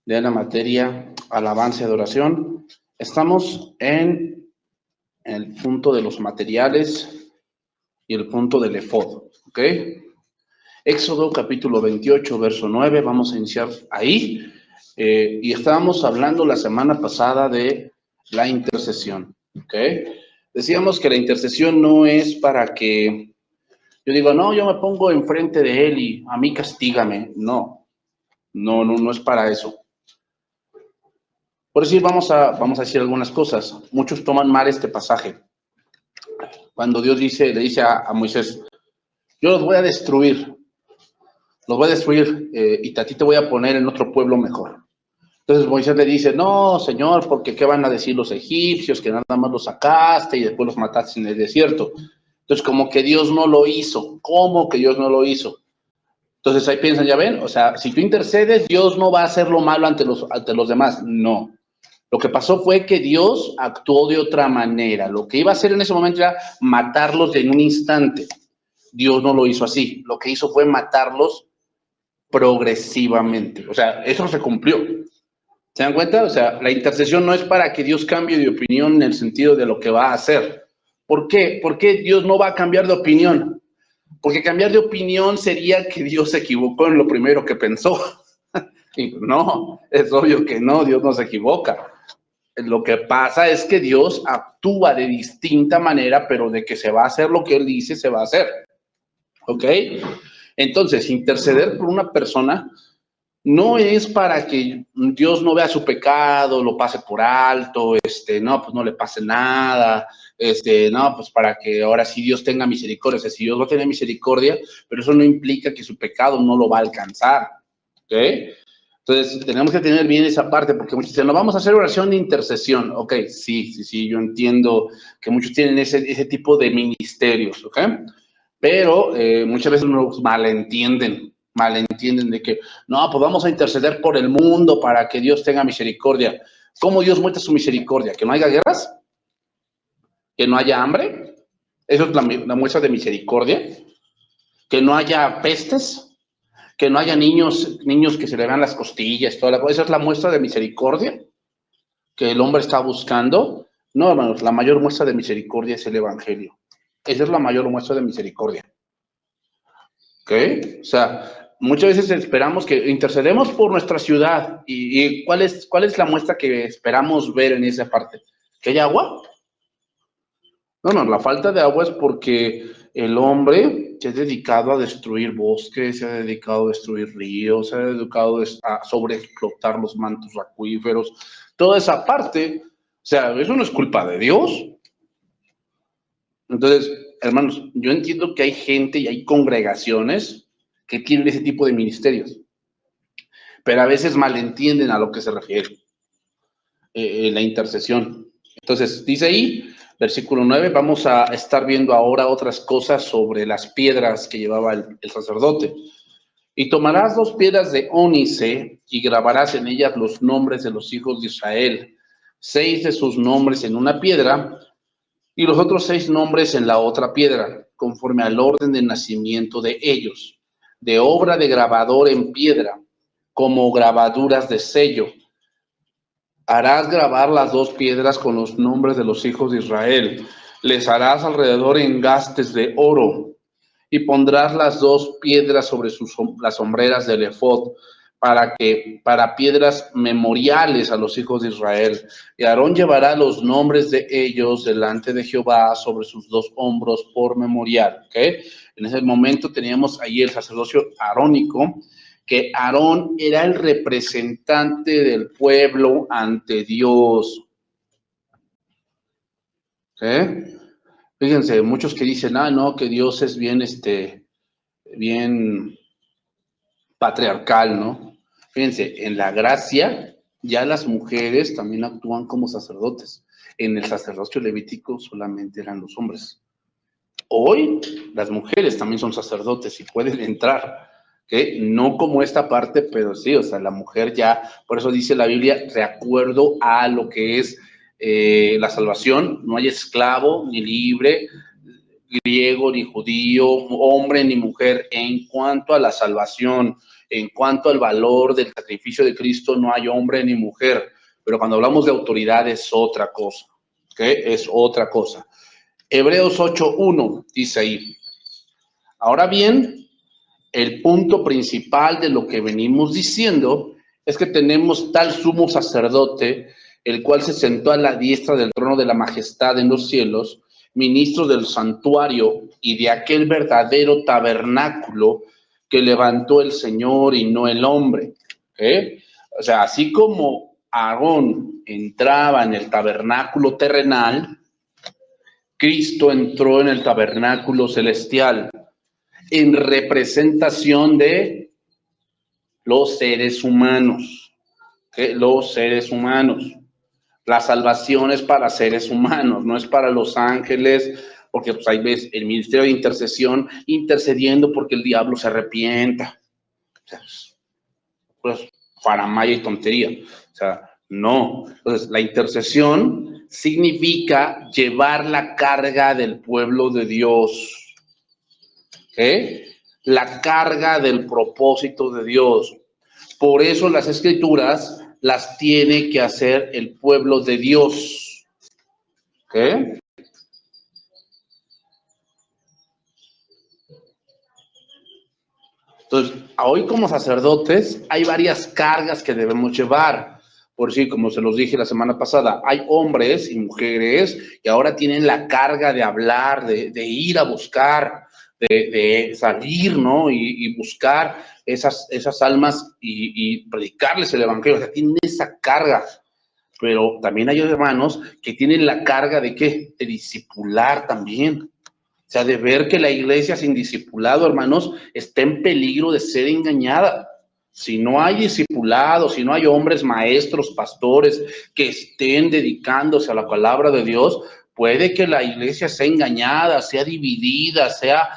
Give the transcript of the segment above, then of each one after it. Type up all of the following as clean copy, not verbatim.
de la materia alabanza y adoración. Estamos en el punto de los materiales y el punto del efod, ¿ok? Éxodo capítulo 28, verso 9, vamos a iniciar ahí. Y estábamos hablando la semana pasada de la intercesión, ¿ok? Decíamos que la intercesión no es para que yo digo, no, yo me pongo enfrente de él y a mí castígame. No es para eso. Por decir, vamos a decir algunas cosas. Muchos toman mal este pasaje. Cuando Dios le dice a Moisés, yo los voy a destruir, y a ti te voy a poner en otro pueblo mejor. Entonces Moisés le dice, no, Señor, porque ¿qué van a decir los egipcios? Que nada más los sacaste y después los mataste en el desierto. Entonces, como que Dios no lo hizo. ¿Cómo que Dios no lo hizo? Entonces ahí piensan, ya ven, o sea, si tú intercedes, Dios no va a hacer lo malo ante los demás. No. Lo que pasó fue que Dios actuó de otra manera. Lo que iba a hacer en ese momento era matarlos en un instante. Dios no lo hizo así. Lo que hizo fue matarlos progresivamente. O sea, eso se cumplió. ¿Se dan cuenta? O sea, la intercesión no es para que Dios cambie de opinión en el sentido de lo que va a hacer. ¿Por qué? ¿Por qué Dios no va a cambiar de opinión? Porque cambiar de opinión sería que Dios se equivocó en lo primero que pensó. Y no, es obvio que no, Dios no se equivoca. Lo que pasa es que Dios actúa de distinta manera, pero de que se va a hacer lo que Él dice, se va a hacer. ¿Ok? Entonces, interceder por una persona no es para que Dios no vea su pecado, lo pase por alto, no, pues no le pase nada, no, pues para que ahora sí Dios tenga misericordia. O sea, si Dios va a tener misericordia, pero eso no implica que su pecado no lo va a alcanzar. ¿Ok? Entonces, tenemos que tener bien esa parte, porque muchos dicen, no, vamos a hacer oración de intercesión. Ok, sí, yo entiendo que muchos tienen ese tipo de ministerios, ¿ok? Pero muchas veces nos malentienden de que, no, pues vamos a interceder por el mundo para que Dios tenga misericordia. ¿Cómo Dios muestra su misericordia? ¿Que no haya guerras? ¿Que no haya hambre? ¿Eso es la muestra de misericordia? ¿Que no haya pestes? ¿Que no haya niños que se le vean las costillas? Toda la cosa? ¿Esa es la muestra de misericordia que el hombre está buscando? No, hermanos, la mayor muestra de misericordia es el Evangelio. Esa es la mayor muestra de misericordia. ¿Ok? O sea, muchas veces esperamos que intercedemos por nuestra ciudad. ¿Y cuál es la muestra que esperamos ver en esa parte? ¿Que haya agua? No, la falta de agua es porque el hombre se ha dedicado a destruir bosques, se ha dedicado a destruir ríos, se ha dedicado a sobreexplotar los mantos acuíferos. Toda esa parte, o sea, eso no es culpa de Dios. Entonces, hermanos, yo entiendo que hay gente y hay congregaciones que tienen ese tipo de ministerios, pero a veces malentienden a lo que se refiere la intercesión. Entonces, dice ahí, versículo 9, vamos a estar viendo ahora otras cosas sobre las piedras que llevaba el sacerdote. Y tomarás 2 piedras de ónice y grabarás en ellas los nombres de los hijos de Israel, 6 de sus nombres en una piedra y los otros 6 nombres en la otra piedra, conforme al orden de nacimiento de ellos, de obra de grabador en piedra, como grabaduras de sello. Harás grabar las 2 piedras con los nombres de los hijos de Israel. Les harás alrededor engastes de oro y pondrás las 2 piedras sobre las sombreras del efod para piedras memoriales a los hijos de Israel. Y Aarón llevará los nombres de ellos delante de Jehová sobre sus 2 hombros por memorial. ¿Okay? En ese momento teníamos ahí el sacerdocio arónico, que Aarón era el representante del pueblo ante Dios. ¿Okay? Fíjense, muchos que dicen, no, que Dios es bien, bien patriarcal, ¿no? Fíjense, en la gracia ya las mujeres también actúan como sacerdotes. En el sacerdocio levítico solamente eran los hombres. Hoy las mujeres también son sacerdotes y pueden entrar, ¿okay? No como esta parte, pero sí, o sea, la mujer ya, por eso dice la Biblia, de acuerdo a lo que es la salvación, no hay esclavo ni libre, griego ni judío, hombre ni mujer, en cuanto a la salvación, en cuanto al valor del sacrificio de Cristo, no hay hombre ni mujer. Pero cuando hablamos de autoridad es otra cosa. ¿Ok? Es otra cosa. Hebreos 8:1 dice ahí. Ahora bien, el punto principal de lo que venimos diciendo es que tenemos tal sumo sacerdote, el cual se sentó a la diestra del trono de la majestad en los cielos, ministro del santuario y de aquel verdadero tabernáculo que levantó el Señor y no el hombre. ¿Okay? O sea, así como Aarón entraba en el tabernáculo terrenal, Cristo entró en el tabernáculo celestial en representación de los seres humanos. ¿Okay? Los seres humanos. La salvación es para seres humanos, no es para los ángeles, porque pues ahí ves el ministerio de intercesión intercediendo porque el diablo se arrepienta. O sea, pues faramaya y tontería. O sea, no. Entonces, la intercesión significa llevar la carga del pueblo de Dios. ¿Okay? La carga del propósito de Dios. Por eso las escrituras las tiene que hacer el pueblo de Dios. ¿Okay? Entonces, hoy como sacerdotes hay varias cargas que debemos llevar. Por sí, como se los dije la semana pasada, hay hombres y mujeres que ahora tienen la carga de hablar, de ir a buscar, de salir, ¿no? Y buscar esas almas y predicarles el evangelio. O sea, tienen esa carga. Pero también hay hermanos que tienen la carga de ¿qué? De discipular también. O sea, de ver que la iglesia sin discipulado, hermanos, está en peligro de ser engañada. Si no hay discipulado, si no hay hombres, maestros, pastores que estén dedicándose a la palabra de Dios, puede que la iglesia sea engañada, sea dividida, sea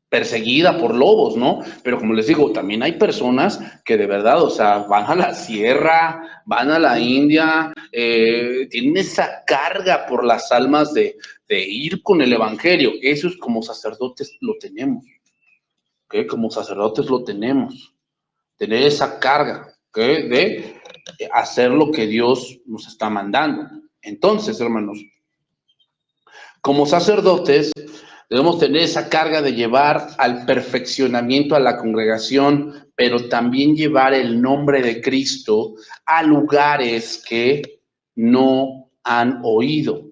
perseguida por lobos, ¿no? Pero como les digo, también hay personas que de verdad, o sea, van a la sierra, van a la India, tienen esa carga por las almas de ir con el evangelio. Eso es como sacerdotes lo tenemos, ¿ok? Como sacerdotes lo tenemos, tener esa carga, ¿ok? De hacer lo que Dios nos está mandando. Entonces, hermanos, como sacerdotes, debemos tener esa carga de llevar al perfeccionamiento a la congregación, pero también llevar el nombre de Cristo a lugares que no han oído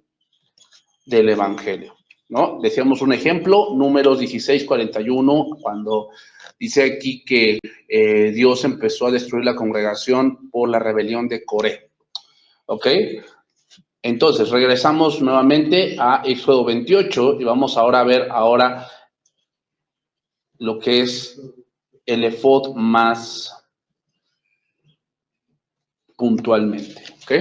del evangelio, ¿no? Decíamos un ejemplo, Números 16:41, cuando dice aquí que Dios empezó a destruir la congregación por la rebelión de Coré, ¿ok? Entonces, regresamos nuevamente a Éxodo 28 y vamos ahora a ver lo que es el efod más puntualmente. ¿Ok?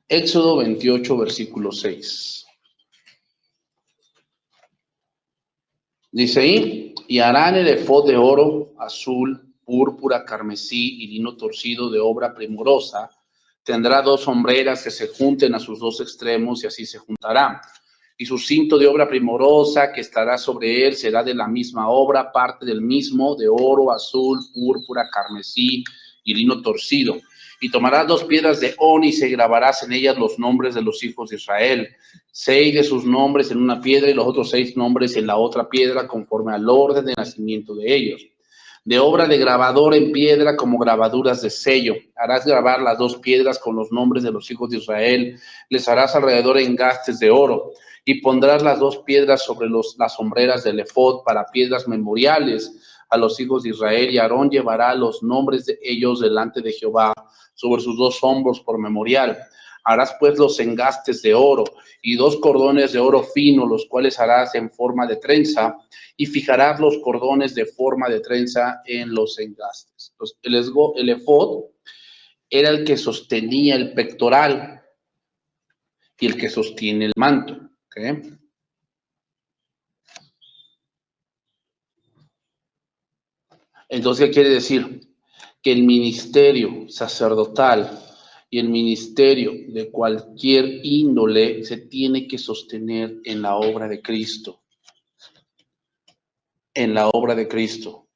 Éxodo 28, versículo 6. Dice ahí, y harán el efod de oro, azul, púrpura, carmesí y lino torcido de obra primorosa. Tendrá 2 sombreras que se junten a sus 2 extremos y así se juntarán. Y su cinto de obra primorosa que estará sobre él será de la misma obra, parte del mismo, de oro, azul, púrpura, carmesí y lino torcido. Y tomarás 2 piedras de ónice y se grabarás en ellas los nombres de los hijos de Israel. 6 de sus nombres en una piedra y los otros 6 nombres en la otra piedra, conforme al orden de nacimiento de ellos. De obra de grabador en piedra como grabaduras de sello. Harás grabar las 2 piedras con los nombres de los hijos de Israel. Les harás alrededor engastes de oro. Y pondrás las 2 piedras sobre las sombreras del efod para piedras memoriales a los hijos de Israel. Y Aarón llevará los nombres de ellos delante de Jehová sobre sus 2 hombros por memorial. Harás pues los engastes de oro y 2 cordones de oro fino, los cuales harás en forma de trenza, y fijarás los cordones de forma de trenza en los engastes. Entonces, el efod era el que sostenía el pectoral y el que sostiene el manto. ¿Okay? Entonces, ¿qué quiere decir? Que el ministerio sacerdotal y el ministerio de cualquier índole se tiene que sostener en la obra de Cristo. en la obra de Cristo.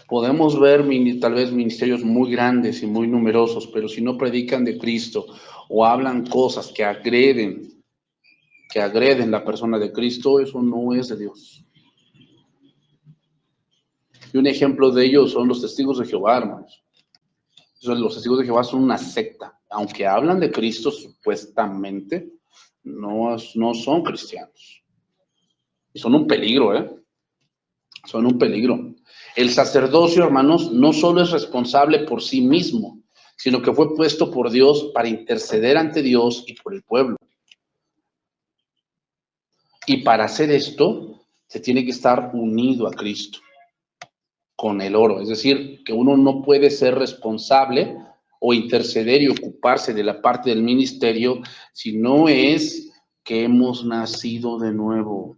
Podemos ver tal vez ministerios muy grandes y muy numerosos, pero si no predican de Cristo o hablan cosas que agreden la persona de Cristo, eso no es de Dios. Y un ejemplo de ello son los testigos de Jehová, hermanos. Los testigos de Jehová son una secta. Aunque hablan de Cristo, supuestamente, no son cristianos. Y son un peligro, Son un peligro. El sacerdocio, hermanos, no solo es responsable por sí mismo, sino que fue puesto por Dios para interceder ante Dios y por el pueblo. Y para hacer esto, se tiene que estar unido a Cristo con el oro. Es decir, que uno no puede ser responsable o interceder y ocuparse de la parte del ministerio si no es que hemos nacido de nuevo.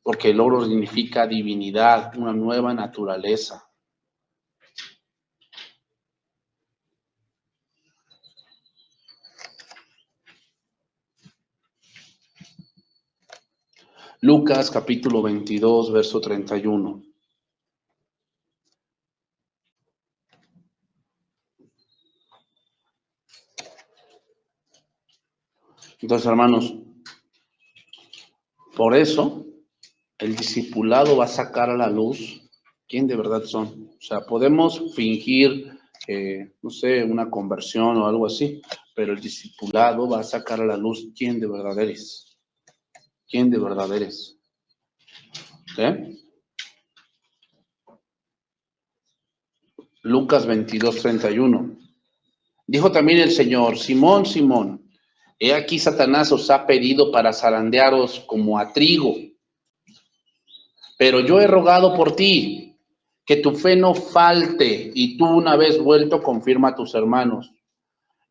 Porque el oro significa divinidad, una nueva naturaleza. Lucas capítulo 22, verso 31. Entonces, hermanos, por eso el discipulado va a sacar a la luz quién de verdad son. O sea, podemos fingir, no sé, una conversión o algo así, pero el discipulado va a sacar a la luz quién de verdad eres. ¿Quién de verdad eres? Lucas 22, 31. Dijo también el Señor: Simón, Simón, he aquí Satanás os ha pedido para zarandearos como a trigo. Pero yo he rogado por ti, que tu fe no falte, y tú una vez vuelto confirma a tus hermanos.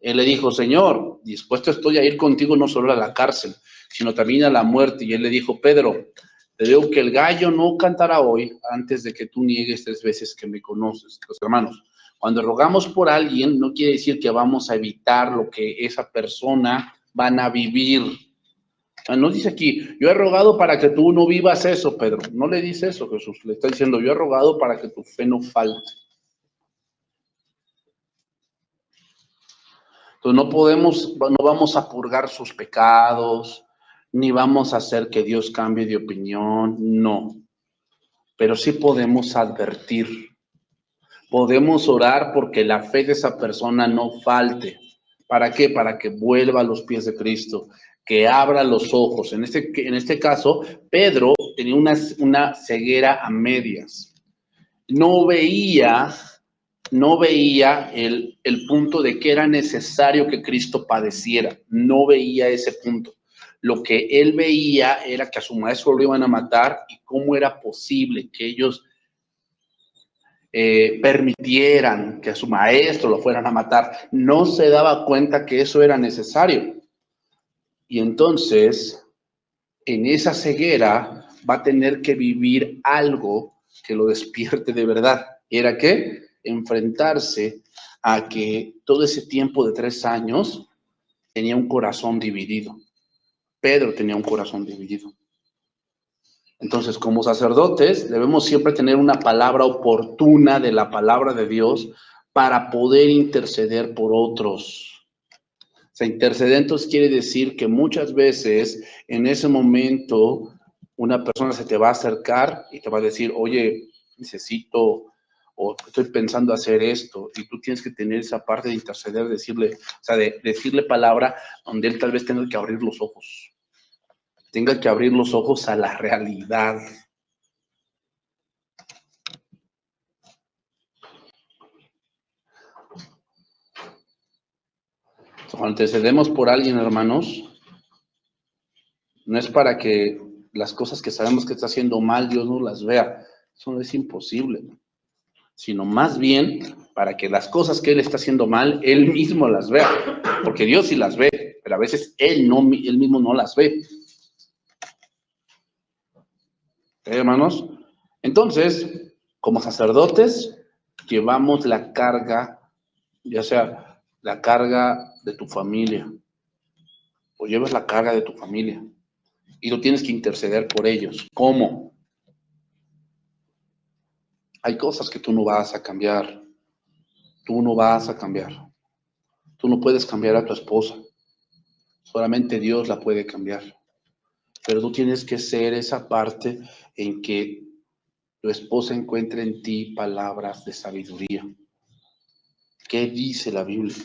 Él le dijo: Señor, dispuesto estoy a ir contigo no solo a la cárcel, sino también a la muerte. Y él le dijo: Pedro, te digo que el gallo no cantará hoy antes de que tú niegues 3 veces que me conoces. Los hermanos, cuando rogamos por alguien, no quiere decir que vamos a evitar lo que esa persona van a vivir. No dice aquí: yo he rogado para que tú no vivas eso, Pedro. No le dice eso Jesús. Le está diciendo: yo he rogado para que tu fe no falte. Entonces no vamos a purgar sus pecados, ni vamos a hacer que Dios cambie de opinión, no. Pero sí podemos advertir. Podemos orar porque la fe de esa persona no falte. ¿Para qué? Para que vuelva a los pies de Cristo, que abra los ojos. En este caso, Pedro tenía una ceguera a medias. No veía el punto de que era necesario que Cristo padeciera. No veía ese punto. Lo que él veía era que a su maestro lo iban a matar y cómo era posible que ellos permitieran que a su maestro lo fueran a matar. No se daba cuenta que eso era necesario. Y entonces, en esa ceguera, va a tener que vivir algo que lo despierte de verdad. ¿Era qué? Enfrentarse a que todo ese tiempo de 3 años tenía un corazón dividido. Pedro tenía un corazón dividido. Entonces, como sacerdotes, debemos siempre tener una palabra oportuna de la palabra de Dios para poder interceder por otros. O sea, interceder entonces quiere decir que muchas veces en ese momento una persona se te va a acercar y te va a decir: oye, necesito o estoy pensando hacer esto, y tú tienes que tener esa parte de interceder, decirle, o sea, de decirle palabra donde él tal vez tenga que abrir los ojos. Tenga que abrir los ojos a la realidad. Cuando intercedemos por alguien, hermanos, no es para que las cosas que sabemos que está haciendo mal, Dios no las vea. Eso no es imposible. Sino más bien para que las cosas que Él está haciendo mal, Él mismo las vea. Porque Dios sí las ve, pero a veces Él mismo no las ve. Hermanos, entonces, como sacerdotes, llevamos la carga, ya sea la carga de tu familia, o llevas la carga de tu familia. y tú tienes que interceder por ellos. ¿Cómo? Hay cosas que tú no vas a cambiar. Tú no vas a cambiar. Tú no puedes cambiar a tu esposa. Solamente Dios la puede cambiar. Pero tú tienes que ser esa parte en que tu esposa encuentre en ti palabras de sabiduría. ¿Qué dice la Biblia?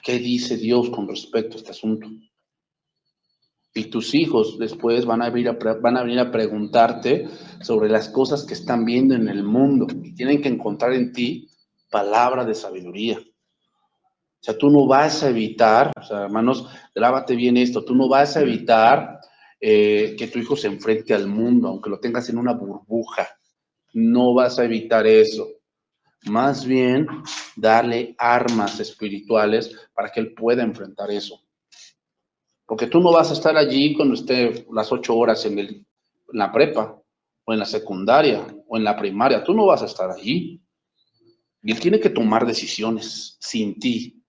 ¿Qué dice Dios con respecto a este asunto? Y tus hijos después van a venir a preguntarte sobre las cosas que están viendo en el mundo. Y tienen que encontrar en ti palabra de sabiduría. O sea, tú no vas a evitar, o sea, hermanos, grábate bien esto, tú no vas a evitar que tu hijo se enfrente al mundo, aunque lo tengas en una burbuja. No vas a evitar eso. Más bien, darle armas espirituales para que él pueda enfrentar eso. Porque tú no vas a estar allí cuando esté las 8 horas en la prepa, o en la secundaria, o en la primaria. Tú no vas a estar allí. Y él tiene que tomar decisiones sin ti.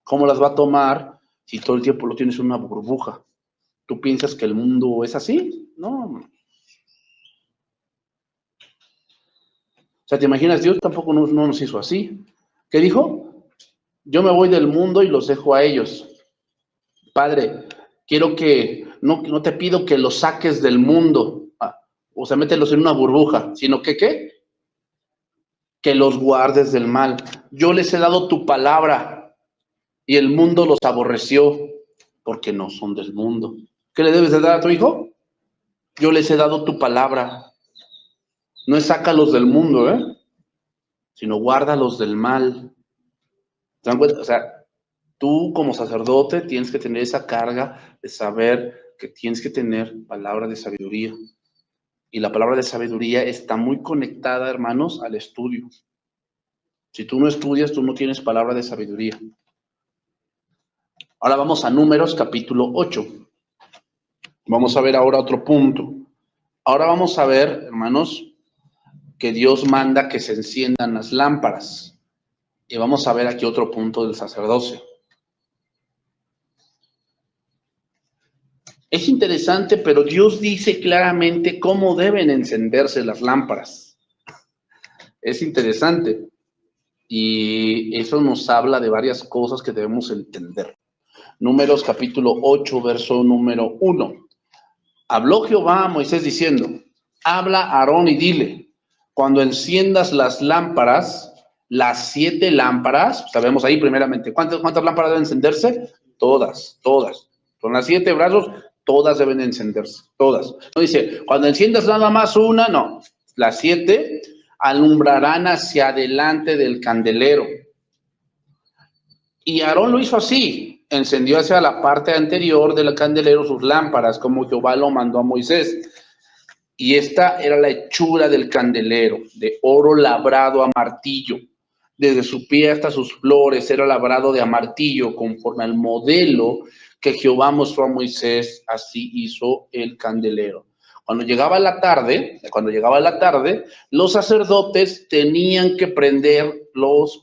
¿Cómo las va a tomar si todo el tiempo lo tienes en una burbuja? ¿Tú piensas que el mundo es así? No. O sea, ¿te imaginas? Dios tampoco no nos hizo así. ¿Qué dijo? Yo me voy del mundo y los dejo a ellos. Padre, quiero que, no te pido que los saques del mundo, o sea, mételos en una burbuja, sino que, ¿qué? Que los guardes del mal. Yo les he dado tu palabra y el mundo los aborreció porque no son del mundo. ¿Qué le debes de dar a tu hijo? Yo les he dado tu palabra. No es sácalos del mundo, sino guárdalos del mal. ¿Se dan cuenta? O sea, tú como sacerdote tienes que tener esa carga de saber que tienes que tener palabra de sabiduría. Y la palabra de sabiduría está muy conectada, hermanos, al estudio. Si tú no estudias, tú no tienes palabra de sabiduría. Ahora vamos a Números capítulo 8. Vamos a ver ahora otro punto. Ahora vamos a ver, hermanos, que Dios manda que se enciendan las lámparas. Y vamos a ver aquí otro punto del sacerdocio. Es interesante, pero Dios dice claramente cómo deben encenderse las lámparas. Es interesante. Y eso nos habla de varias cosas que debemos entender. Números capítulo 8, verso número 1. Habló Jehová a Moisés diciendo, habla a Aarón y dile, cuando enciendas las lámparas, las 7 lámparas, sabemos ahí primeramente, ¿cuántas lámparas deben encenderse? Todas. Con las 7 brazos, todas deben encenderse, todas. No dice, cuando enciendas nada más una, no. Las 7 alumbrarán hacia adelante del candelero. Y Aarón lo hizo así, encendió hacia la parte anterior del candelero sus lámparas, como Jehová lo mandó a Moisés. Y esta era la hechura del candelero, de oro labrado a martillo. Desde su pie hasta sus flores era labrado de a martillo, conforme al modelo que Jehová mostró a Moisés, así hizo el candelero. Cuando llegaba la tarde, los sacerdotes tenían que prender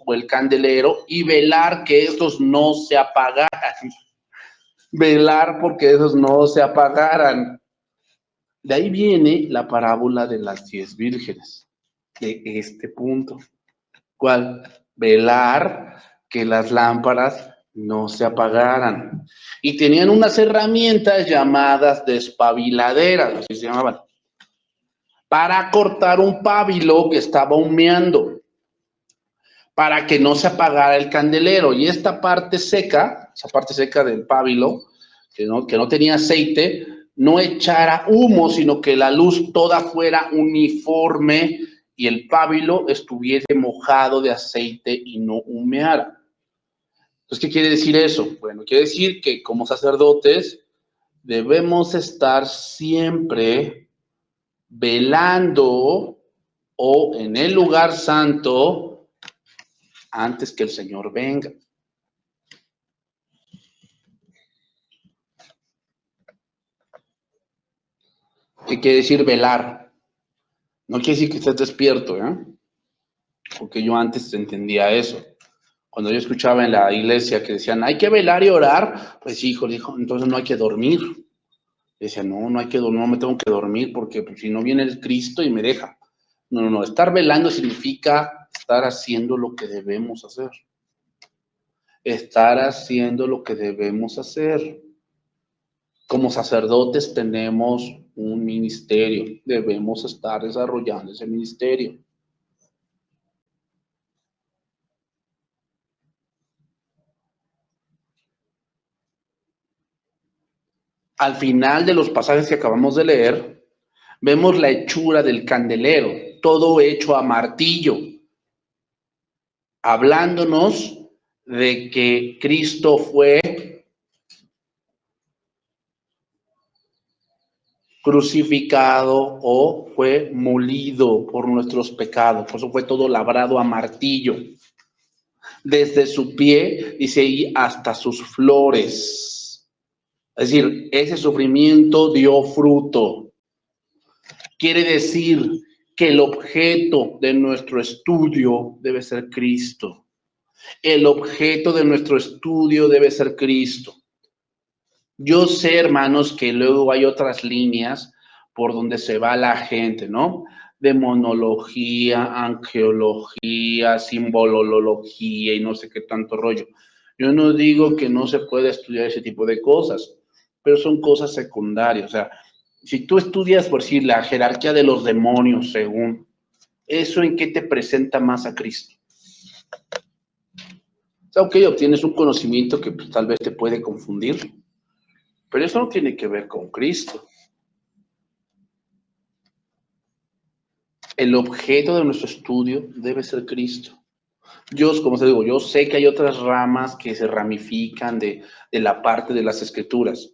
el candelero y velar que estos no se apagaran. Velar porque esos no se apagaran. De ahí viene la parábola de las 10 vírgenes, de este punto. ¿Cuál? Velar que las lámparas no se apagaran. Y tenían unas herramientas llamadas despabiladeras, así se llamaban, para cortar un pábilo que estaba humeando, para que no se apagara el candelero. Y esta parte seca, esa parte seca del pábilo, que no tenía aceite, no echara humo, sino que la luz toda fuera uniforme y el pábilo estuviese mojado de aceite y no humeara. Entonces, ¿qué quiere decir eso? Bueno, quiere decir que como sacerdotes debemos estar siempre velando o en el lugar santo antes que el Señor venga. ¿Qué quiere decir velar? No quiere decir que estés despierto, porque yo antes entendía eso. Cuando yo escuchaba en la iglesia que decían, hay que velar y orar, pues hijo, dijo, entonces no hay que dormir. Decía, no, no hay que dormir, no me tengo que dormir porque pues, si no viene el Cristo y me deja. No, no, no, estar velando significa estar haciendo lo que debemos hacer. Estar haciendo lo que debemos hacer. Como sacerdotes tenemos un ministerio, debemos estar desarrollando ese ministerio. Al final de los pasajes que acabamos de leer, vemos la hechura del candelero, todo hecho a martillo, hablándonos de que Cristo fue crucificado o fue molido por nuestros pecados. Por eso fue todo labrado a martillo. Desde su pie, dice ahí, hasta sus flores. Es decir, ese sufrimiento dio fruto. Quiere decir que el objeto de nuestro estudio debe ser Cristo. El objeto de nuestro estudio debe ser Cristo. Yo sé, hermanos, que luego hay otras líneas por donde se va la gente, ¿no? Demonología, angeología, simbolología y no sé qué tanto rollo. Yo no digo que no se pueda estudiar ese tipo de cosas, pero son cosas secundarias. O sea, si tú estudias, por decir, la jerarquía de los demonios, según, ¿eso en qué te presenta más a Cristo? O sea, ok, obtienes un conocimiento que pues, tal vez te puede confundir, pero eso no tiene que ver con Cristo. El objeto de nuestro estudio debe ser Cristo. Yo, como te digo, yo sé que hay otras ramas que se ramifican de la parte de las escrituras.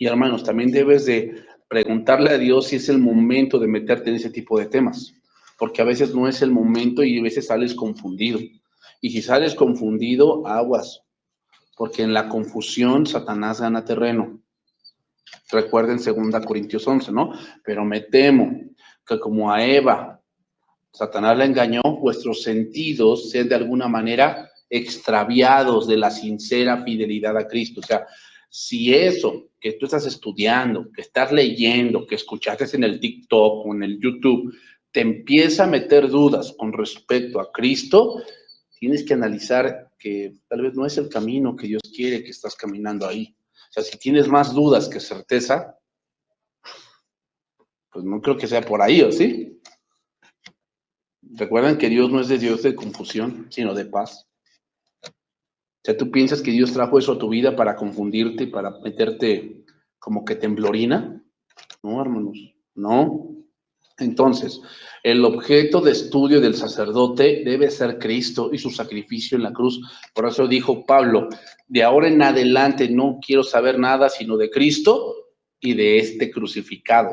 Y hermanos, también debes de preguntarle a Dios si es el momento de meterte en ese tipo de temas. Porque a veces no es el momento y a veces sales confundido. Y si sales confundido, aguas. Porque en la confusión Satanás gana terreno. Recuerden 2 Corintios 11, ¿no? Pero me temo que como a Eva, Satanás la engañó, vuestros sentidos sean de alguna manera extraviados de la sincera fidelidad a Cristo. O sea, si eso que tú estás estudiando, que estás leyendo, que escuchaste en el TikTok o en el YouTube, te empieza a meter dudas con respecto a Cristo, tienes que analizar que tal vez no es el camino que Dios quiere que estás caminando ahí. O sea, si tienes más dudas que certeza, pues no creo que sea por ahí, ¿o sí? Recuerden que Dios no es de Dios de confusión, sino de paz. O sea, tú piensas que Dios trajo eso a tu vida para confundirte, para meterte como que temblorina. No, hermanos, no. Entonces, el objeto de estudio del sacerdote debe ser Cristo y su sacrificio en la cruz. Por eso dijo Pablo, de ahora en adelante no quiero saber nada sino de Cristo y de este crucificado.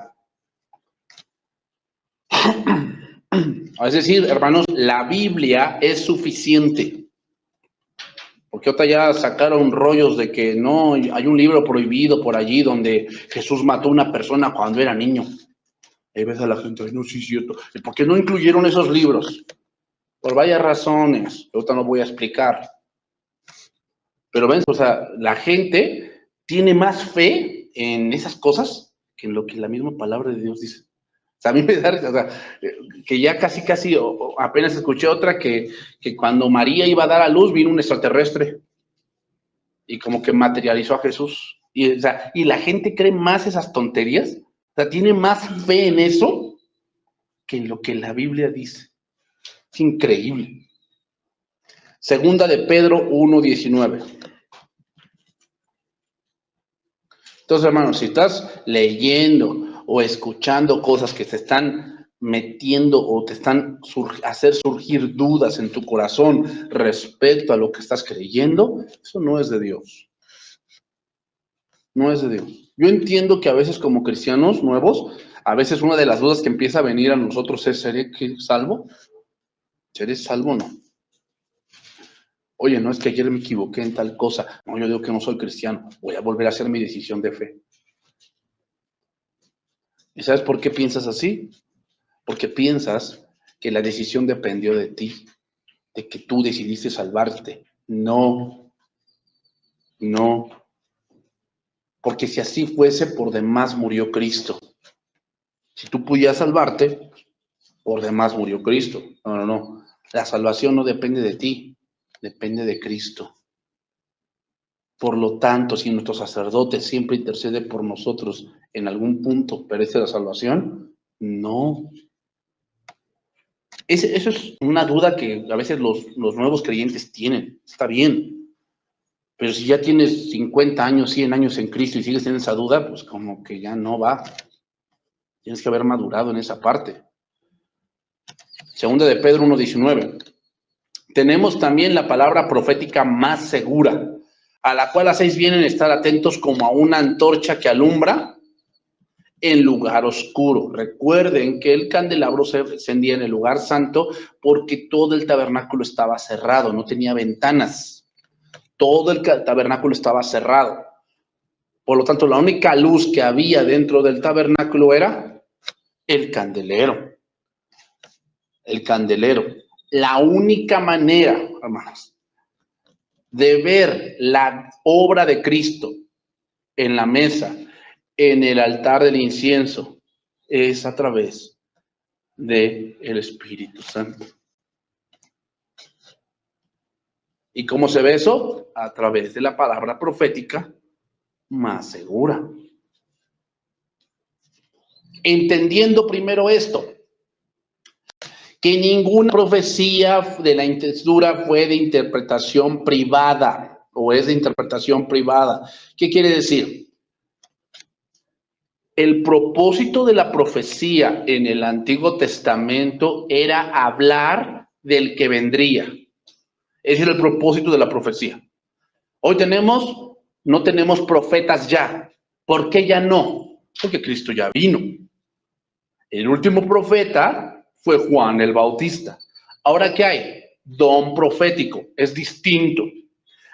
Es decir, hermanos, la Biblia es suficiente. Porque otra ya sacaron rollos de que no, hay un libro prohibido por allí donde Jesús mató a una persona cuando era niño. Ahí ves a la gente, no, sí es cierto. ¿Por qué no incluyeron esos libros? Por varias razones, ahorita no voy a explicar. Pero ven, o sea, la gente tiene más fe en esas cosas que en lo que la misma palabra de Dios dice. O sea, a mí me da, o sea, que ya casi, apenas escuché otra que cuando María iba a dar a luz vino un extraterrestre y como que materializó a Jesús. Y, o sea, y la gente cree más esas tonterías, o sea, tiene más fe en eso que en lo que la Biblia dice. Es increíble. Segunda de Pedro 1:19. Entonces, hermanos, si estás leyendo o escuchando cosas que te están metiendo o te están hacer surgir dudas en tu corazón respecto a lo que estás creyendo, eso no es de Dios. No es de Dios. Yo entiendo que a veces como cristianos nuevos, a veces una de las dudas que empieza a venir a nosotros es, ¿seré salvo? ¿Seré salvo o no? Oye, no es que ayer me equivoqué en tal cosa. No, yo digo que no soy cristiano. Voy a volver a hacer mi decisión de fe. ¿Y sabes por qué piensas así? Porque piensas que la decisión dependió de ti, de que tú decidiste salvarte. No, no. Porque si así fuese, por demás murió Cristo. Si tú pudieras salvarte, por demás murió Cristo. No. La salvación no depende de ti, depende de Cristo. Por lo tanto, si nuestro sacerdote siempre intercede por nosotros, ¿en algún punto perece la salvación? No. Eso es una duda que a veces los nuevos creyentes tienen. Está bien. Pero si ya tienes 50 años, 100 años en Cristo y sigues teniendo esa duda, pues como que ya no va. Tienes que haber madurado en esa parte. Segunda de Pedro 1:19. Tenemos también la palabra profética más segura, a la cual hacéis bien en estar atentos como a una antorcha que alumbra en lugar oscuro. Recuerden que el candelabro se encendía en el lugar santo porque todo el tabernáculo estaba cerrado, no tenía ventanas. Todo el tabernáculo estaba cerrado. Por lo tanto, la única luz que había dentro del tabernáculo era el candelero. El candelero. La única manera, hermanos, de ver la obra de Cristo en la mesa, en el altar del incienso, es a través del Espíritu Santo. ¿Y cómo se ve eso? A través de la palabra profética más segura. Entendiendo primero esto, que ninguna profecía de la Escritura fue de interpretación privada, o es de interpretación privada. ¿Qué quiere decir? El propósito de la profecía en el Antiguo Testamento era hablar del que vendría. Ese era el propósito de la profecía. Hoy no tenemos profetas ya. ¿Por qué ya no? Porque Cristo ya vino. El último profeta fue Juan el Bautista. ¿Ahora qué hay? Don profético, es distinto.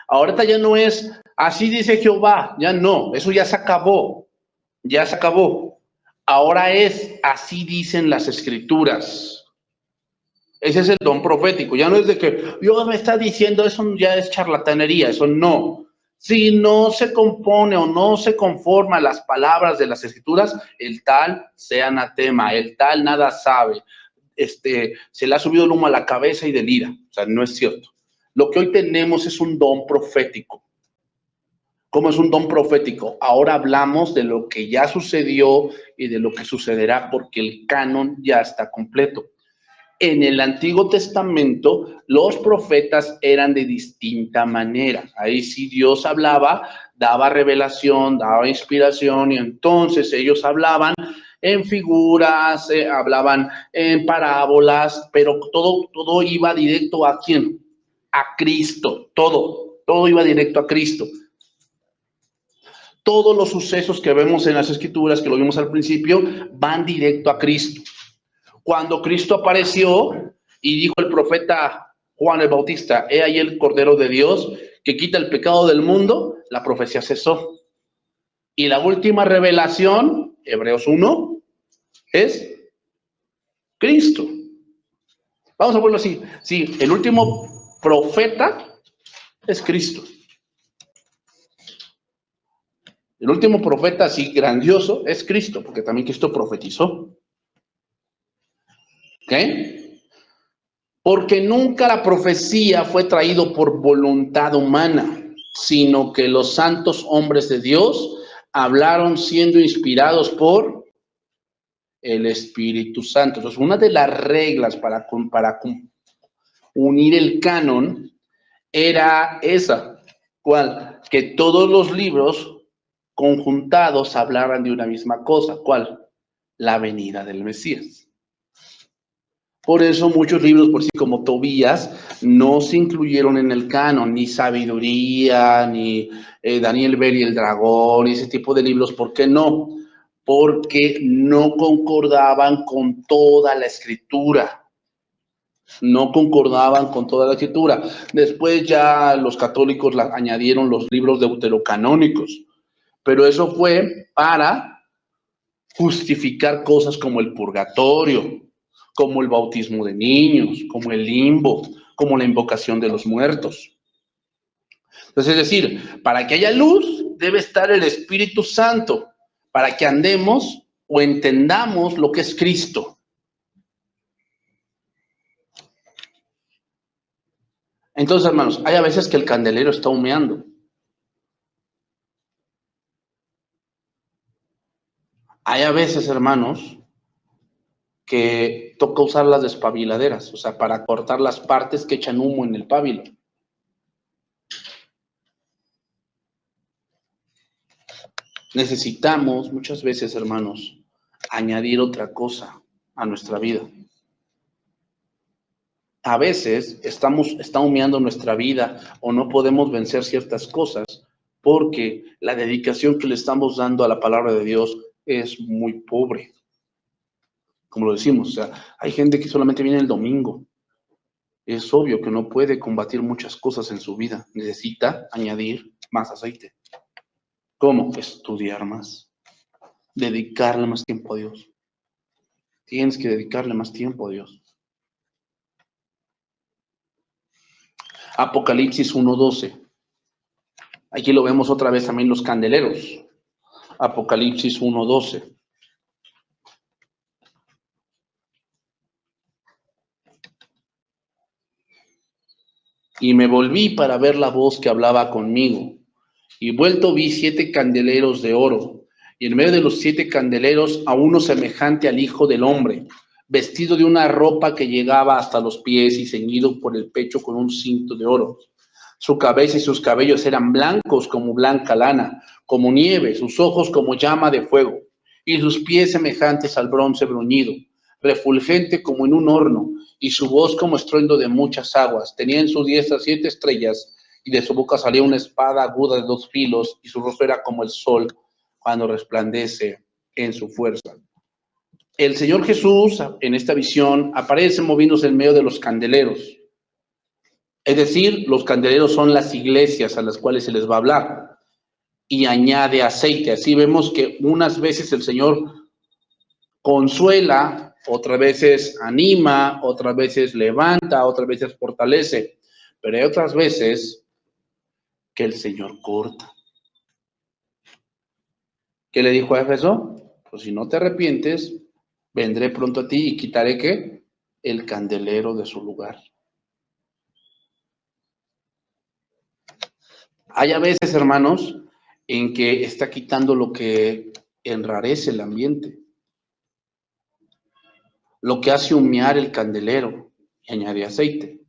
Ahorita ya no es, así dice Jehová, ya no, eso ya se acabó, ya se acabó. Ahora es, así dicen las Escrituras. Ese es el don profético, ya no es de que Dios me está diciendo, eso ya es charlatanería, eso no. Si no se compone o no se conforma a las palabras de las Escrituras, el tal sea anatema, el tal nada sabe. Se le ha subido el humo a la cabeza y delira. O sea, no es cierto. Lo que hoy tenemos es un don profético. ¿Cómo es un don profético? Ahora hablamos de lo que ya sucedió y de lo que sucederá porque el canon ya está completo. En el Antiguo Testamento, los profetas eran de distinta manera. Ahí sí Dios hablaba, daba revelación, daba inspiración y entonces ellos hablaban en figuras, hablaban en parábolas, pero todo iba directo ¿a quién? A Cristo, todo iba directo a Cristo. Todos los sucesos que vemos en las Escrituras, que lo vimos al principio, van directo a Cristo. Cuando Cristo apareció y dijo el profeta Juan el Bautista, he ahí el Cordero de Dios que quita el pecado del mundo, la profecía cesó. Y la última revelación, Hebreos 1, es Cristo. Vamos a ponerlo así. Sí, el último profeta es Cristo. El último profeta así grandioso es Cristo, porque también Cristo profetizó. ¿Ok? Porque nunca la profecía fue traído por voluntad humana, sino que los santos hombres de Dios hablaron siendo inspirados por el Espíritu Santo. Entonces, una de las reglas para unir el canon era esa. ¿Cuál? Que todos los libros conjuntados hablaran de una misma cosa. ¿Cuál? La venida del Mesías. Por eso muchos libros, por sí como Tobías, no se incluyeron en el canon, ni Sabiduría, ni Daniel Bell y el Dragón, y ese tipo de libros. ¿Por qué no? Porque no concordaban con toda la Escritura. No concordaban con toda la Escritura. Después ya los católicos añadieron los libros deuterocanónicos, pero eso fue para justificar cosas como el purgatorio, como el bautismo de niños, como el limbo, como la invocación de los muertos. Entonces, es decir, para que haya luz, debe estar el Espíritu Santo para que andemos o entendamos lo que es Cristo. Entonces, hermanos, hay a veces que el candelero está humeando. Hay a veces, hermanos, que toca usar las despabiladeras, o sea, para cortar las partes que echan humo en el pábilo. Necesitamos muchas veces, hermanos, añadir otra cosa a nuestra vida. A veces está humeando nuestra vida o no podemos vencer ciertas cosas porque la dedicación que le estamos dando a la palabra de Dios es muy pobre. Como lo decimos, o sea, hay gente que solamente viene el domingo. Es obvio que no puede combatir muchas cosas en su vida. Necesita añadir más aceite. ¿Cómo? Estudiar más. Dedicarle más tiempo a Dios. Tienes que dedicarle más tiempo a Dios. Apocalipsis 1:12. Aquí lo vemos otra vez también los candeleros. Apocalipsis 1:12. Y me volví para ver la voz que hablaba conmigo. Y vuelto vi 7 candeleros de oro, y en medio de los 7 candeleros a uno semejante al Hijo del Hombre, vestido de una ropa que llegaba hasta los pies y ceñido por el pecho con un cinto de oro. Su cabeza y sus cabellos eran blancos como blanca lana, como nieve, sus ojos como llama de fuego, y sus pies semejantes al bronce bruñido, refulgente como en un horno, y su voz como estruendo de muchas aguas. Tenía en su diestra 7 estrellas, y de su boca salía una espada aguda de 2 filos, y su rostro era como el sol cuando resplandece en su fuerza. El Señor Jesús, en esta visión, aparece moviéndose en medio de los candeleros. Es decir, los candeleros son las iglesias a las cuales se les va a hablar. Y añade aceite. Así vemos que unas veces el Señor consuela, otras veces anima, otras veces levanta, otras veces fortalece. Pero hay otras veces que el Señor corta. ¿Qué le dijo a Éfeso? Pues si no te arrepientes, vendré pronto a ti y quitaré ¿qué? El candelero de su lugar. Hay a veces, hermanos, en que está quitando lo que enrarece el ambiente, lo que hace humear el candelero y añade aceite.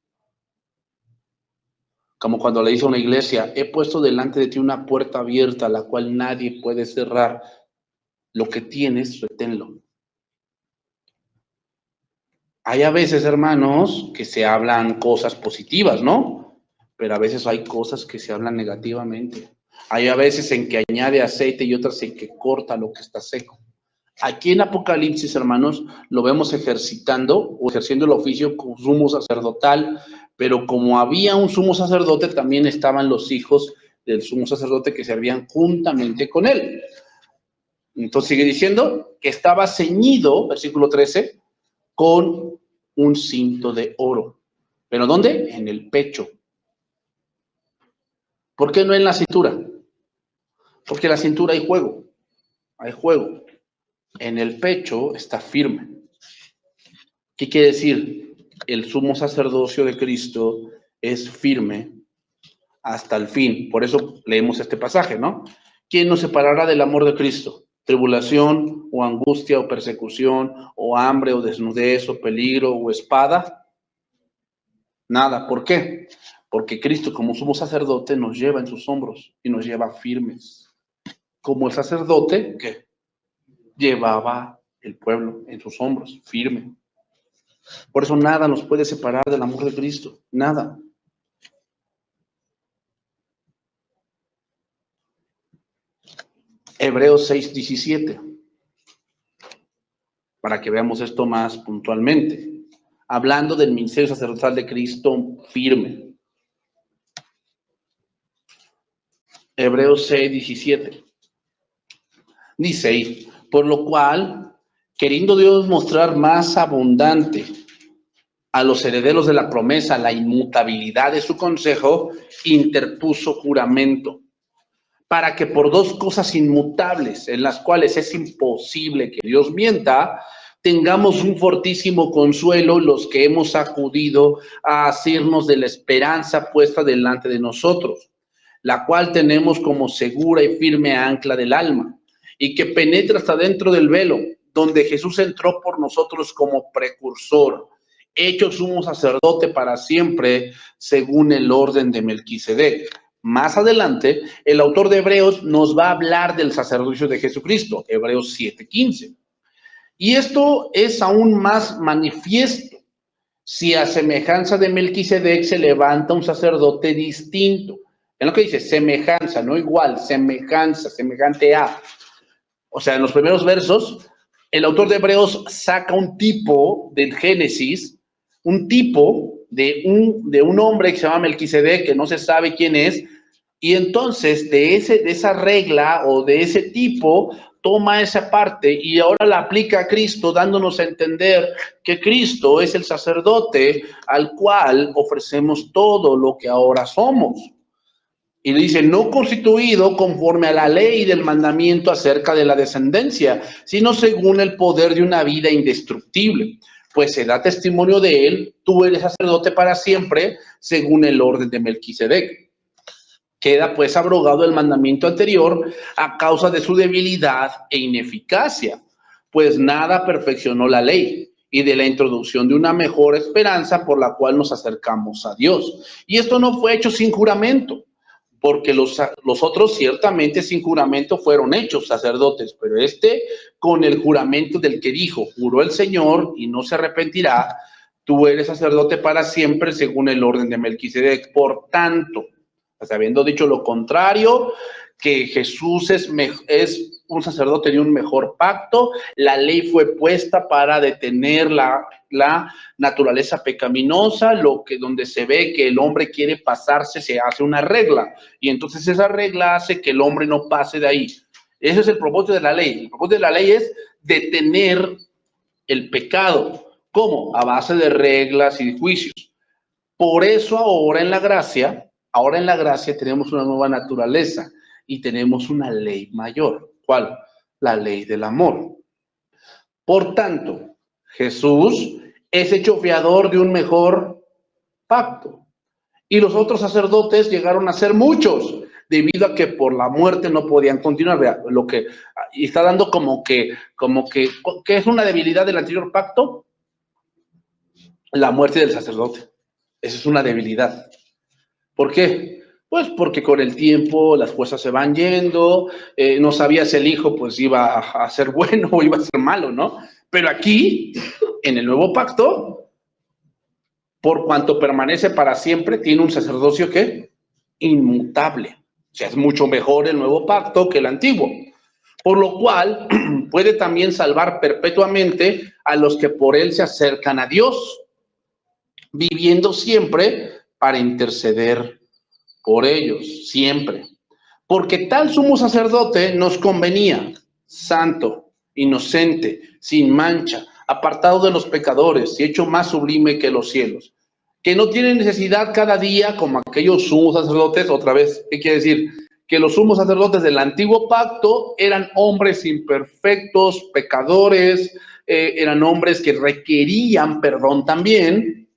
Como cuando le dice a una iglesia, he puesto delante de ti una puerta abierta, la cual nadie puede cerrar. Lo que tienes, reténlo. Hay a veces, hermanos, que se hablan cosas positivas, ¿no? Pero a veces hay cosas que se hablan negativamente. Hay a veces en que añade aceite y otras en que corta lo que está seco. Aquí en Apocalipsis, hermanos, lo vemos ejercitando o ejerciendo el oficio como sumo sacerdotal, pero como había un sumo sacerdote, también estaban los hijos del sumo sacerdote que servían juntamente con él. Entonces sigue diciendo que estaba ceñido, versículo 13, con un cinto de oro. ¿Pero dónde? En el pecho. ¿Por qué no en la cintura? Porque en la cintura hay juego. Hay juego. En el pecho está firme. ¿Qué quiere decir? El sumo sacerdocio de Cristo es firme hasta el fin. Por eso leemos este pasaje, ¿no? ¿Quién nos separará del amor de Cristo? ¿Tribulación o angustia o persecución o hambre o desnudez o peligro o espada? Nada. ¿Por qué? Porque Cristo como sumo sacerdote nos lleva en sus hombros y nos lleva firmes. Como el sacerdote que llevaba el pueblo en sus hombros, firme. Por eso nada nos puede separar del amor de Cristo. Nada. Hebreos 6:17. Para que veamos esto más puntualmente. Hablando del ministerio sacerdotal de Cristo firme. Hebreos 6:17. Dice ahí, por lo cual, queriendo Dios mostrar más abundante a los herederos de la promesa la inmutabilidad de su consejo, interpuso juramento, para que por dos cosas inmutables, en las cuales es imposible que Dios mienta, tengamos un fortísimo consuelo los que hemos acudido a asirnos de la esperanza puesta delante de nosotros, la cual tenemos como segura y firme ancla del alma, y que penetra hasta dentro del velo, donde Jesús entró por nosotros como precursor, hecho sumo sacerdote para siempre, según el orden de Melquisedec. Más adelante, el autor de Hebreos nos va a hablar del sacerdocio de Jesucristo, Hebreos 7:15. Y esto es aún más manifiesto si a semejanza de Melquisedec se levanta un sacerdote distinto. En lo que dice semejanza, no igual, semejanza, semejante a. O sea, en los primeros versos, el autor de Hebreos saca un tipo del Génesis, un tipo de un hombre que se llama Melquisedec, que no se sabe quién es, y entonces de esa regla o de ese tipo toma esa parte y ahora la aplica a Cristo, dándonos a entender que Cristo es el sacerdote al cual ofrecemos todo lo que ahora somos. Y le dice, no constituido conforme a la ley del mandamiento acerca de la descendencia, sino según el poder de una vida indestructible. Pues se da testimonio de él, tú eres sacerdote para siempre, según el orden de Melquisedec. Queda pues abrogado el mandamiento anterior a causa de su debilidad e ineficacia, pues nada perfeccionó la ley y de la introducción de una mejor esperanza por la cual nos acercamos a Dios. Y esto no fue hecho sin juramento, porque los otros ciertamente sin juramento fueron hechos sacerdotes, pero con el juramento del que dijo, juró el Señor y no se arrepentirá, tú eres sacerdote para siempre según el orden de Melquisedec. Por tanto, pues, habiendo dicho lo contrario, que Jesús es un sacerdote de un mejor pacto, la ley fue puesta para detener la naturaleza pecaminosa, donde se ve que el hombre quiere pasarse, se hace una regla, y entonces esa regla hace que el hombre no pase de ahí. Ese es el propósito de la ley. El propósito de la ley es detener el pecado. ¿Cómo? A base de reglas y de juicios. Por eso ahora en la gracia tenemos una nueva naturaleza y tenemos una ley mayor. ¿Cuál? La ley del amor. Por tanto, Jesús es hecho fiador de un mejor pacto. Y los otros sacerdotes llegaron a ser muchos, debido a que por la muerte no podían continuar. Vea, y está dando como que es una debilidad del anterior pacto, la muerte del sacerdote. Esa es una debilidad. ¿Por qué? Pues porque con el tiempo las fuerzas se van yendo, no sabías si el hijo pues iba a ser bueno o iba a ser malo, ¿no? Pero aquí, en el nuevo pacto, por cuanto permanece para siempre, tiene un sacerdocio que inmutable. O sea, es mucho mejor el nuevo pacto que el antiguo. Por lo cual, puede también salvar perpetuamente a los que por él se acercan a Dios, viviendo siempre para interceder por ellos, siempre. Porque tal sumo sacerdote nos convenía, santo, inocente, sin mancha, apartado de los pecadores y hecho más sublime que los cielos, que no tiene necesidad cada día como aquellos sumos sacerdotes. Otra vez, ¿qué quiere decir? Que los sumos sacerdotes del antiguo pacto eran hombres imperfectos, pecadores, eran hombres que requerían perdón también,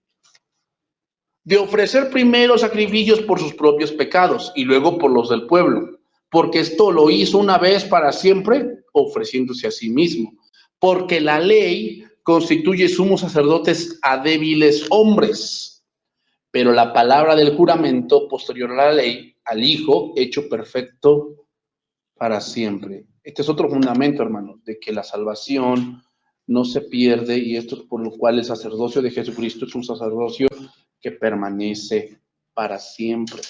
de ofrecer primero sacrificios por sus propios pecados y luego por los del pueblo, porque esto lo hizo una vez para siempre, ofreciéndose a sí mismo, porque la ley constituye sumos sacerdotes a débiles hombres, pero la palabra del juramento posterior a la ley, al Hijo, hecho perfecto para siempre. Este es otro fundamento, hermanos, de que la salvación no se pierde, y esto es por lo cual el sacerdocio de Jesucristo es un sacerdocio que permanece para siempre.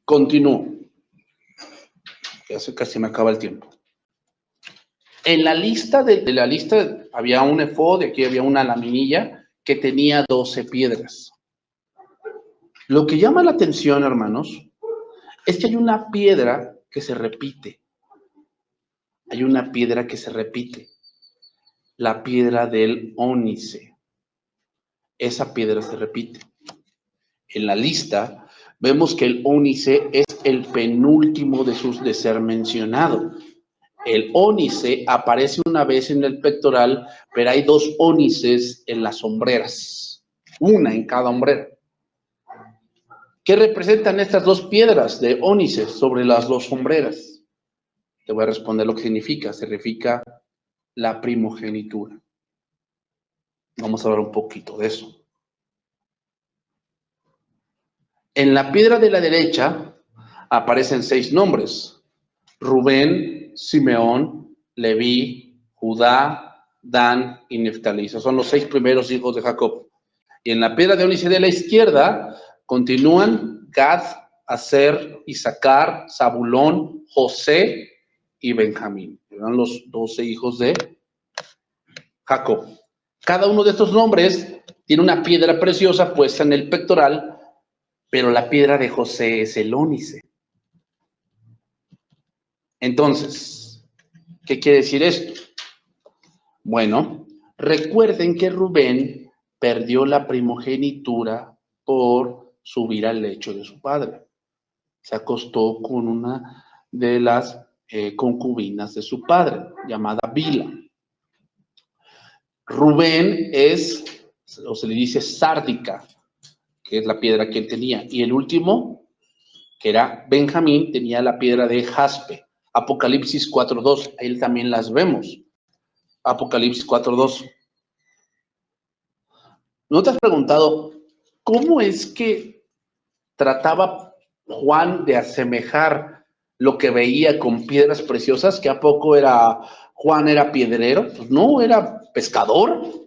Continúo. Ya casi me acaba el tiempo. En la lista de la lista había un efod, y aquí había una laminilla que tenía 12 piedras. Lo que llama la atención, hermanos, es que hay una piedra que se repite. Hay una piedra que se repite. La piedra del ónice. esa piedra se repite. En la lista vemos que el ónice es el penúltimo de ser mencionado. El ónice aparece una vez en el pectoral, pero hay 2 ónices en las hombreras, una en cada hombrera. ¿Qué representan estas 2 piedras de ónice sobre las 2 hombreras? Te voy a responder lo que significa. Significa la primogenitura. Vamos a hablar un poquito de eso. En la piedra de la derecha aparecen 6 nombres: Rubén, Simeón, Leví, Judá, Dan y Neftalí. Esos son los 6 primeros hijos de Jacob. Y en la piedra de ónice de la izquierda continúan Gad, Aser, Isaacar, Zabulón, José y Benjamín. Eran los 12 hijos de Jacob. Cada uno de estos nombres tiene una piedra preciosa puesta en el pectoral, pero la piedra de José es el ónice. Entonces, ¿qué quiere decir esto? Bueno, recuerden que Rubén perdió la primogenitura por subir al lecho de su padre. Se acostó con una de las concubinas de su padre, llamada Bila. Rubén es, o se le dice sárdica, que es la piedra que él tenía. Y el último, que era Benjamín, tenía la piedra de jaspe. Apocalipsis 4.2, ahí también las vemos. Apocalipsis 4.2. ¿No te has preguntado cómo es que trataba Juan de asemejar lo que veía con piedras preciosas? ¿Que a poco Juan era piedrero? Pues no, era pescador.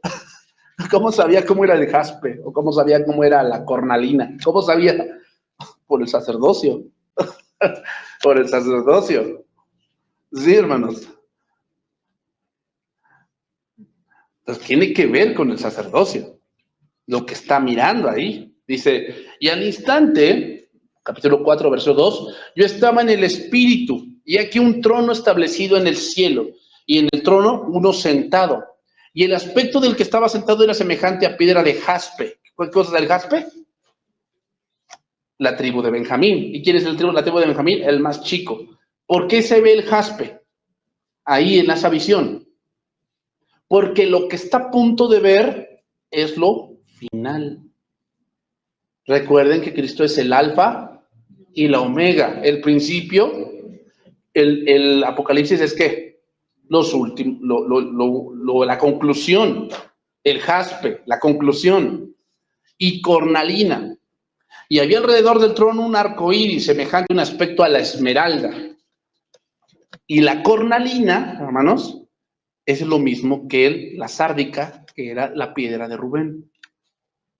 ¿Cómo sabía cómo era el jaspe? ¿O cómo sabía cómo era la cornalina? ¿Cómo sabía? Por el sacerdocio. Por el sacerdocio. Sí, hermanos. Entonces tiene que ver con el sacerdocio. Lo que está mirando ahí. Dice, y al instante, capítulo 4, verso 2, yo estaba en el espíritu, y aquí un trono establecido en el cielo, y en el trono uno sentado. Y el aspecto del que estaba sentado era semejante a piedra de jaspe. ¿Qué cosa es el jaspe? La tribu de Benjamín. ¿Y quién es la tribu de Benjamín? El más chico. ¿Por qué se ve el jaspe ahí en esa visión? Porque lo que está a punto de ver es lo final. Recuerden que Cristo es el alfa y la omega. El principio, el Apocalipsis es ¿qué? Los últimos, la conclusión. El jaspe, la conclusión. Y cornalina. Y había alrededor del trono un arco iris semejante un aspecto a la esmeralda. Y la cornalina, hermanos, es lo mismo que la sárdica, que era la piedra de Rubén.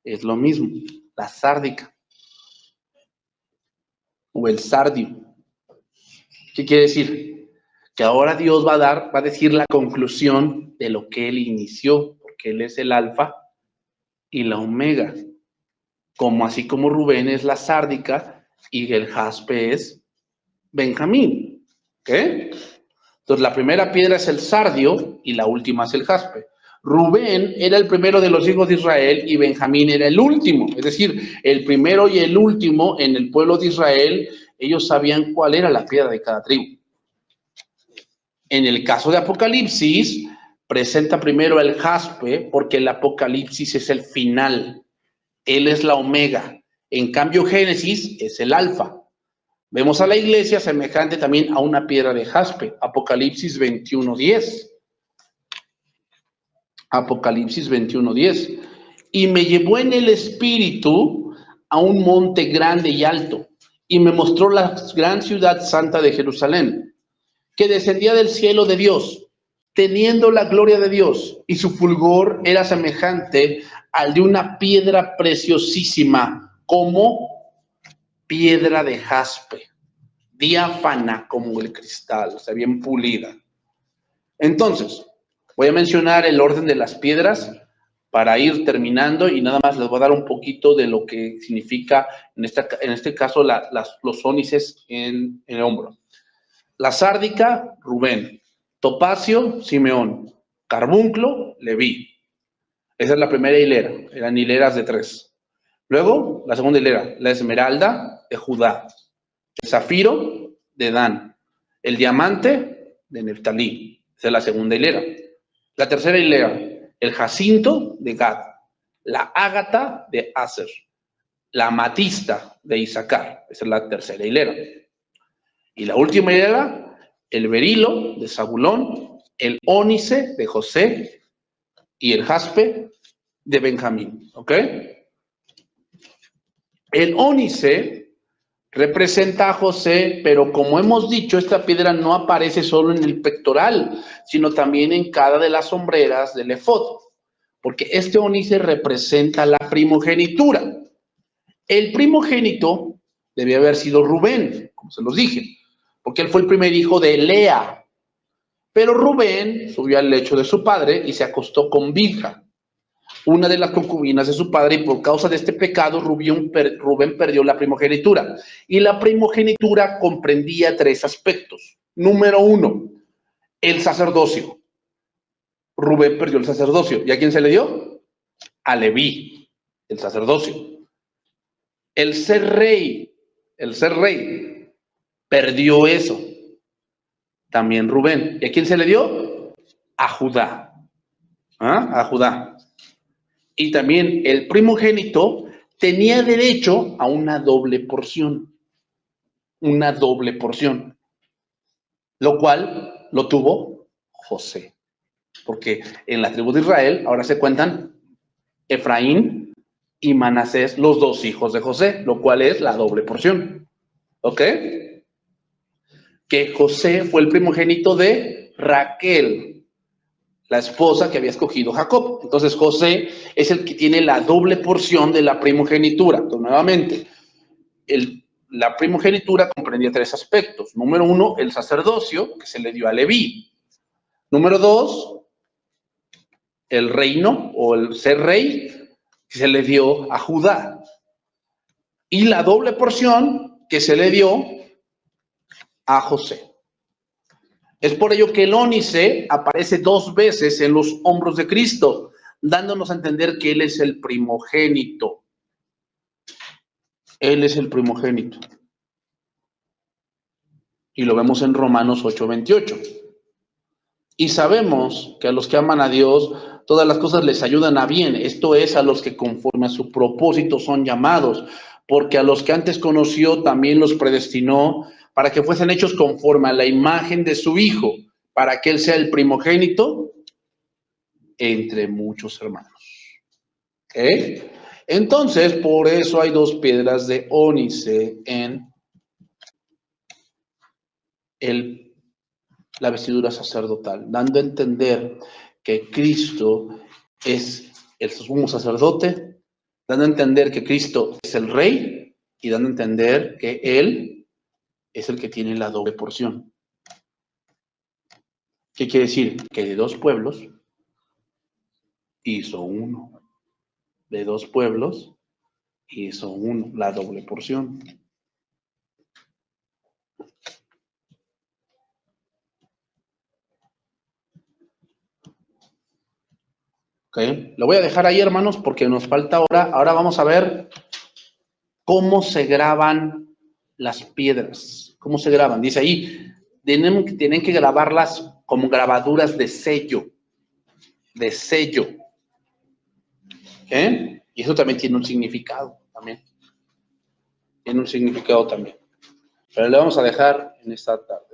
Es lo mismo, la sárdica. O el sardio. ¿Qué quiere decir? Que ahora Dios va a decir la conclusión de lo que Él inició, porque Él es el alfa y la omega. Así como Rubén es la sárdica y el jaspe es Benjamín. ¿Ok? Entonces la primera piedra es el sardio y la última es el jaspe. Rubén era el primero de los hijos de Israel y Benjamín era el último. Es decir, el primero y el último en el pueblo de Israel, ellos sabían cuál era la piedra de cada tribu. En el caso de Apocalipsis, presenta primero el jaspe porque el Apocalipsis es el final. Él es la omega. En cambio, Génesis es el alfa. Vemos a la iglesia semejante también a una piedra de jaspe. Apocalipsis 21:10. Apocalipsis 21:10. Y me llevó en el espíritu a un monte grande y alto, y me mostró la gran ciudad santa de Jerusalén, que descendía del cielo de Dios, teniendo la gloria de Dios, y su fulgor era semejante al de una piedra preciosísima, como piedra de jaspe, diáfana como el cristal, o sea, bien pulida. Entonces, voy a mencionar el orden de las piedras para ir terminando y nada más les voy a dar un poquito de lo que significa, en este caso, los ónices en el hombro. La sárdica, Rubén. Topacio, Simeón. Carbunclo, Leví. Esa es la primera hilera, eran hileras de 3. Luego, la segunda hilera, la esmeralda de Judá, el zafiro de Dan, el diamante de Neftalí. Esa es la segunda hilera. La tercera hilera, el jacinto de Gad, la ágata de Aser, la amatista de Isaacar. Esa es la tercera hilera. Y la última hilera, el berilo de Zabulón, el ónice de José y el jaspe de Benjamín. ¿Ok? El ónice representa a José, pero como hemos dicho, esta piedra no aparece solo en el pectoral, sino también en cada de las sombreras del efod, porque este ónice representa la primogenitura. El primogénito debía haber sido Rubén, como se los dije, porque él fue el primer hijo de Lea. Pero Rubén subió al lecho de su padre y se acostó con Bilha, una de las concubinas de su padre, y por causa de este pecado Rubén perdió la primogenitura. Y la primogenitura comprendía 3 aspectos. Número 1, el sacerdocio. Rubén perdió el sacerdocio. ¿Y a quién se le dio? A Leví, el sacerdocio. El ser rey, perdió eso. También Rubén. ¿Y a quién se le dio? A Judá. A Judá. Y también el primogénito tenía derecho a una doble porción. Una doble porción. Lo cual lo tuvo José. Porque en la tribu de Israel ahora se cuentan Efraín y Manasés, los 2 hijos de José, lo cual es la doble porción. ¿Ok? Que José fue el primogénito de Raquel, la esposa que había escogido Jacob. Entonces José es el que tiene la doble porción de la primogenitura. Entonces, nuevamente, la primogenitura comprendía 3 aspectos. Número 1, el sacerdocio, que se le dio a Leví. Número 2, el reino o el ser rey, que se le dio a Judá. Y la doble porción que se le dio a José. Es por ello que el ónice aparece 2 veces en los hombros de Cristo, dándonos a entender que Él es el primogénito. Él es el primogénito. Y lo vemos en Romanos 8:28. Y sabemos que a los que aman a Dios, todas las cosas les ayudan a bien. Esto es, a los que conforme a su propósito son llamados. Porque a los que antes conoció también los predestinó para que fuesen hechos conforme a la imagen de su Hijo, para que Él sea el primogénito entre muchos hermanos. ¿Ok? Entonces, por eso hay 2 piedras de ónice en la vestidura sacerdotal, dando a entender que Cristo es el sumo sacerdote, dando a entender que Cristo es el rey y dando a entender que Él es el que tiene la doble porción. ¿Qué quiere decir? Que de 2 pueblos hizo uno. De 2 pueblos hizo uno, la doble porción. ¿Ok? Lo voy a dejar ahí, hermanos, porque nos falta ahora. Ahora vamos a ver cómo se graban las piedras. ¿Cómo se graban? Dice ahí, tienen que grabarlas como grabaduras de sello. De sello. ¿Ok? Y eso también tiene un significado. También. Tiene un significado también. Pero le vamos a dejar en esta tarde.